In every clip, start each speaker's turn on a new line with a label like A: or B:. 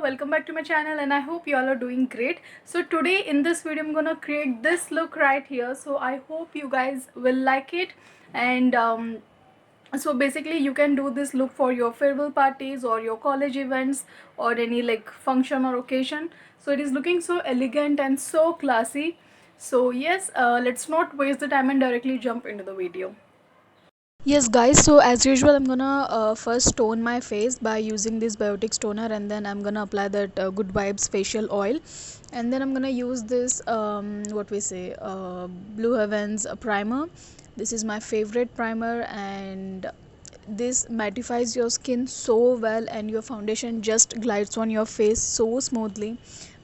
A: welcome back to my channel and I hope you all are doing great. So today in this video I'm gonna create this look right here, so I hope you guys will like it. And so basically you can do this look for your farewell parties or your college events or any like function or occasion. So it is looking so elegant and so classy. So yes, let's not waste the time and directly jump into the video. Yes guys, so as usual I'm gonna first tone my face by using this biotic toner, and then I'm gonna apply that good vibes facial oil, and then I'm gonna use this what we say Blue Heavens primer. This is my favorite primer, and this mattifies your skin so well, and your foundation just glides on your face so smoothly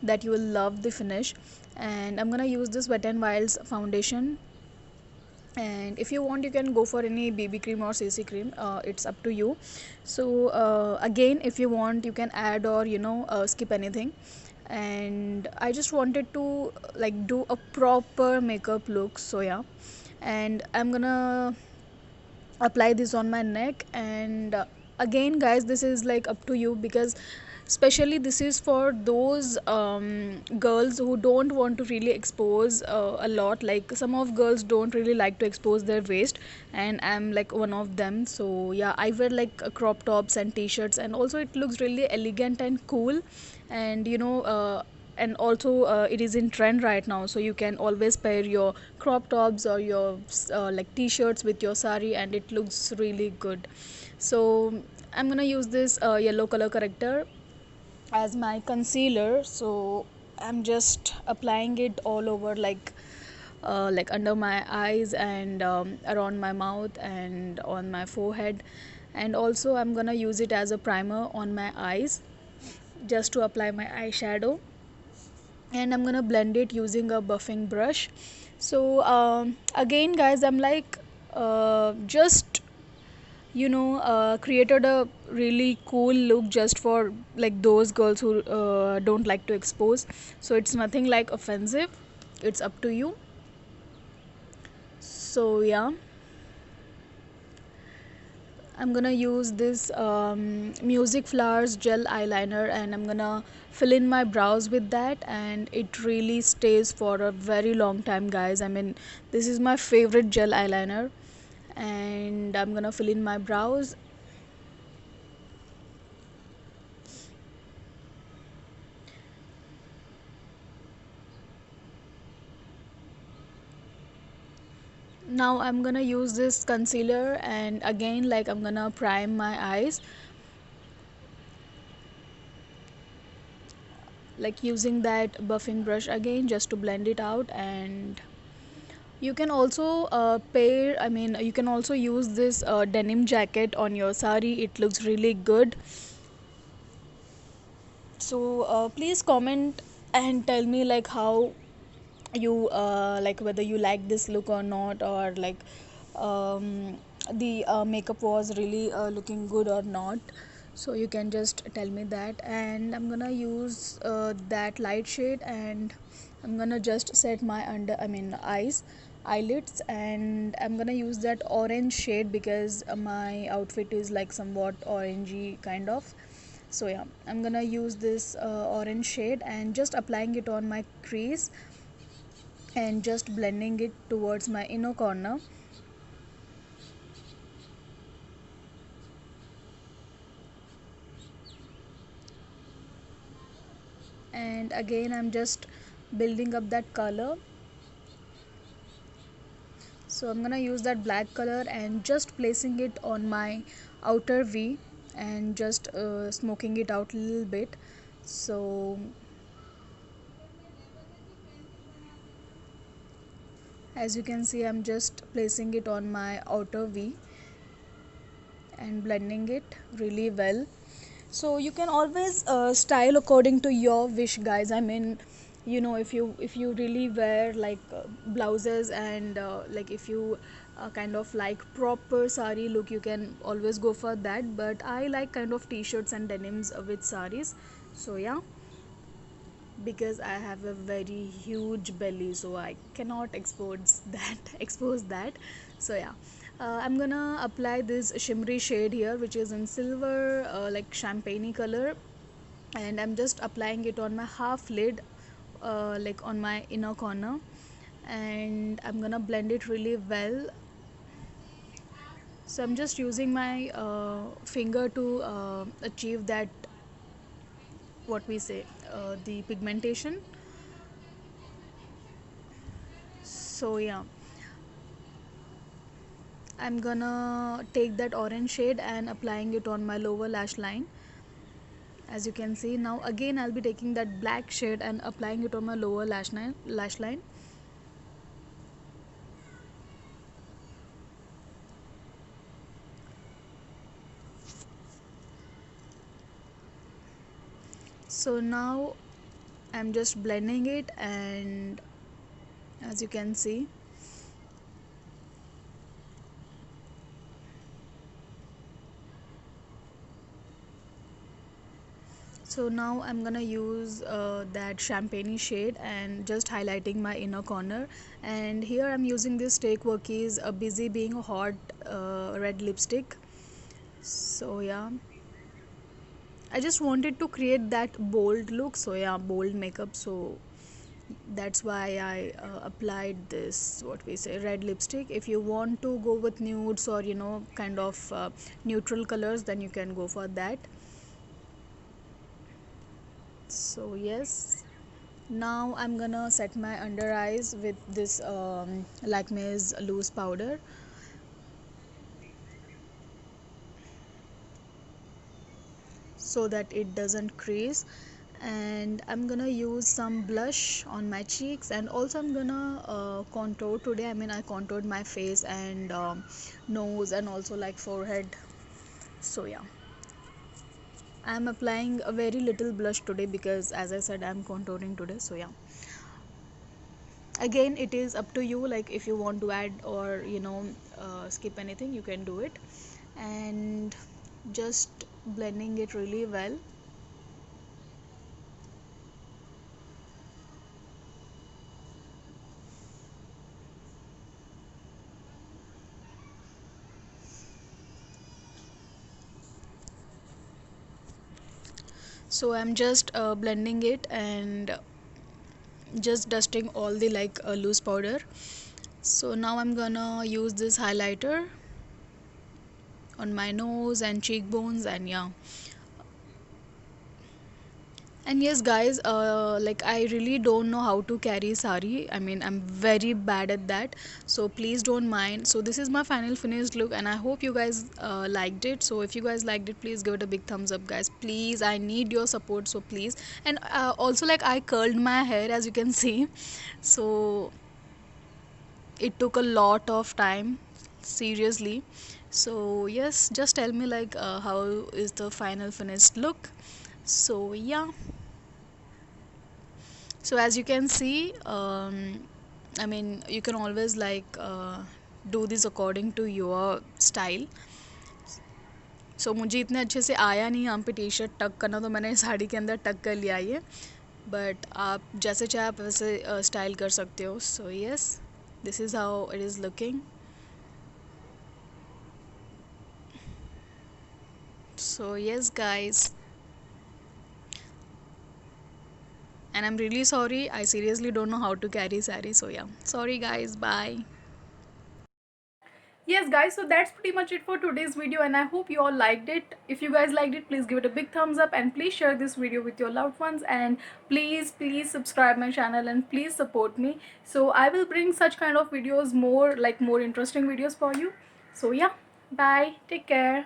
A: that you will love the finish. And I'm gonna use this Wet n Wild's foundation, and if you want you can go for any BB cream or CC cream, it's up to you. So again, if you want you can add or skip anything. And I just wanted to like do a proper makeup look, so yeah. And I'm gonna apply this on my neck. And again guys, this is like up to you, because especially this is for those girls who don't want to really expose a lot. Like some of girls don't really like to expose their waist, and I'm like one of them. So yeah, I wear like crop tops and t-shirts, and also it looks really elegant and cool. And and also it is in trend right now, so you can always pair your crop tops or your like t-shirts with your sari, and it looks really good. So I'm gonna use this yellow color corrector as my concealer. So I'm just applying it all over, like under my eyes, and around my mouth and on my forehead. And also I'm gonna use it as a primer on my eyes, just to apply my eyeshadow. And I'm gonna blend it using a buffing brush. So again guys, I'm like just created a really cool look just for like those girls who don't like to expose. So it's nothing like offensive, it's up to you. So yeah, I'm gonna use this Music Flowers gel eyeliner, and I'm gonna fill in my brows with that, and it really stays for a very long time guys. I mean, this is my favorite gel eyeliner. And I'm gonna fill in my brows. Now I'm gonna use this concealer, and again like I'm gonna prime my eyes, like using that buffing brush again just to blend it out. And you can also pair, I mean you can also use this denim jacket on your sari, it looks really good. So please comment and tell me like how you like whether you like this look or not, or like um, the makeup was really looking good or not. So you can just tell me that. And I'm gonna use that light shade, and I'm gonna just set my eyes, eyelids. And I'm gonna use that orange shade because my outfit is like somewhat orangey kind of. So yeah, I'm gonna use this orange shade and just applying it on my crease, and just blending it towards my inner corner. And again I'm just building up that color. So I'm gonna use that black color and just placing it on my outer V, and just smoking it out a little bit. So as you can see, I'm just placing it on my outer V and blending it really well. So you can always style according to your wish guys. I mean, if you really wear like blouses, and like if you kind of like proper sari look, you can always go for that. But I like kind of t-shirts and denims with saris. So yeah, because I have a very huge belly, so I cannot expose that expose that. So yeah, I'm gonna apply this shimmery shade here, which is in silver, like champagne color. and I'm just applying it on my half lid, like on my inner corner, and I'm gonna blend it really well. So I'm just using my finger to achieve that, what we say, the pigmentation. So yeah, I'm gonna take that orange shade and applying it on my lower lash line. As you can see now, again I'll be taking that black shade and applying it on my lower lash line. So now I'm just blending it, and as you can see, so now I'm gonna use that champagne shade and just highlighting my inner corner. And here I'm using this Take Workies Busy Being Hot red lipstick. So yeah, I just wanted to create that bold look, so yeah, bold makeup. So that's why I applied this, what we say, red lipstick. If you want to go with nudes or kind of neutral colors, then you can go for that. So yes, now I'm gonna set my under eyes with this Lakme's loose powder. So that it doesn't crease, and I'm gonna use some blush on my cheeks, and also I'm gonna contour today. I mean, I contoured my face and nose, and also like forehead. So yeah, I'm applying a very little blush today because, as I said, I'm contouring today. So yeah, again it is up to you, like if you want to add or skip anything, you can do it. And just blending it really well. So I'm just blending it and just dusting all the like loose powder. So now I'm gonna use this highlighter on my nose and cheekbones, and yeah. And yes guys, like I really don't know how to carry sari. I mean, I'm very bad at that, so please don't mind. So this is my final finished look, and I hope you guys liked it. So if you guys liked it, please give it a big thumbs up guys, please. I need your support, so please. And also, like, I curled my hair, as you can see. So it took a lot of time, seriously. So yes, just tell me like how is the final finished look. So yeah, so as you can see, I mean, you can always like do this according to your style. So मुझे इतने अच्छे से आया नहीं यहाँ पे T shirt टक करना, तो मैंने साड़ी के अंदर टक कर लिया ये. बट आप जैसे चाहे आप वैसे स्टाइल कर सकते हो. So yes, this is how it is looking. So yes guys, and I'm really sorry, I seriously don't know how to carry sari. So yeah, sorry guys, bye. Yes guys, so that's pretty much it for today's video, and I hope you all liked it. If you guys liked it, please give it a big thumbs up, and please share this video with your loved ones, and please subscribe my channel, and please support me. So I will bring such kind of videos, more interesting videos for you. So yeah, bye, take care.